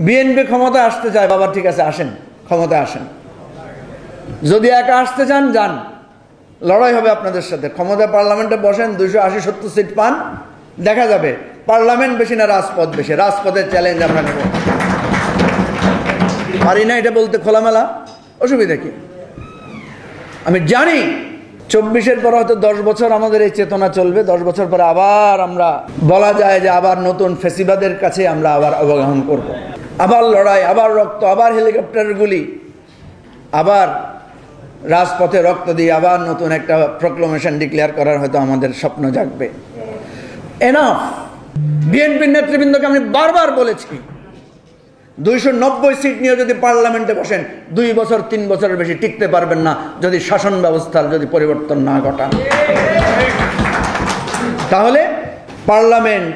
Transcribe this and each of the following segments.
BNP ক্ষমতা আসতে চায়, বাবা ঠিক আছে আসেন, ক্ষমতা আসেন। যদি একা আসতে চান যান, লড়াই হবে আপনাদের সাথে। ক্ষমতা পার্লামেন্টে বসেন, 280-70 সিট পান, দেখা যাবে পার্লামেন্ট বেশি না রাজপথ বেশি। রাজপথের চ্যালেঞ্জ আমরা নেব। পারি না এটা বলতে খোলামেলা, অসুবিধা কি? আমি জানি 24-এর পর হয়তো 10 বছর আমাদের এই চেতনা চলবে। 10 বছর পরে আবার আমরা বলা যায় যে আবার নতুন ফেসিবাদের কাছে আমরা আবার অবগাহন করব। আবার লড়াই, আবার রক্ত, আবার হেলিকপ্টারের গুলি, আবার রাজপথে রক্ত দিয়ে আবার নতুন একটা প্রক্লেমেশন ডিক্লেয়ার করার হয়তো আমাদের স্বপ্ন জাগবে। এনাফ। বিএনপির নেতৃবৃন্দকে আমি বারবার বলেছি, 290 সিট নিয়ে যদি পার্লামেন্টে বসেন 2 বছর 3 বছরের বেশি টিকতে পারবেন না যদি শাসন ব্যবস্থার যদি পরিবর্তন না ঘটান। তাহলে পার্লামেন্ট,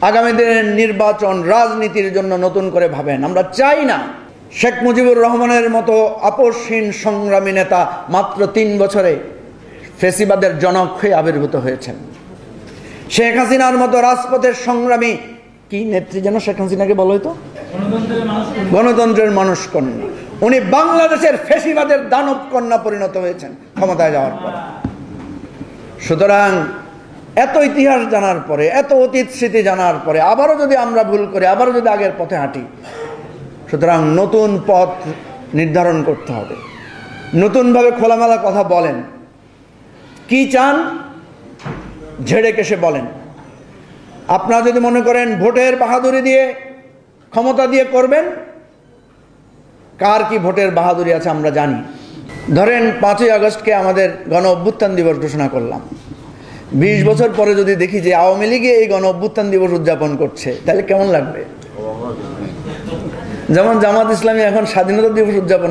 আগামী দিনের নির্বাচন, রাজনীতির জন্য নতুন করে ভাবেন। আমরা চাই না শেখ মুজিবুর রহমানের মতো আপোষহীন সংগ্রামী নেতা মাত্র 3 বছরে ফেসিবাদের জনক হয়ে আবির্ভূত হয়েছেন। শেখ হাসিনার মতো রাজপথের সংগ্রামী, কি নেত্রী যেন শেখ হাসিনাকে বলা হতো, গণতন্ত্রের মানুষ কন্যা। উনি বাংলাদেশের ফেসিবাদের দানব কন্যা পরিণত হয়েছেন ক্ষমতায় যাওয়ার পর। সুতরাং এত ইতিহাস জানার পরে, এত অতীত স্মৃতি জানার পরে আবারও যদি আমরা ভুল করি, আবারও যদি আগের পথে হাঁটি, সুতরাং নতুন পথ নির্ধারণ করতে হবে। নতুনভাবে খোলামেলা কথা বলেন, কি চান ঝেড়ে কেসে বলেন। আপনারা যদি মনে করেন ভোটের বাহাদুরি দিয়ে, ক্ষমতা দিয়ে করবেন, কার কি ভোটের বাহাদুরি আছে আমরা জানি। ধরেন 5ই আগস্টকে আমাদের গণ অভ্যুত্থান দিবস ঘোষণা করলাম। 20 বছর পরে যদি দেখি যে আওয়ামী লীগে এই গণ অভ্যুত্থান দিবস উদযাপন করছে, তাহলে কেমন লাগবে? যেমন জামাত ইসলামী এখন স্বাধীনতা দিবস উদযাপন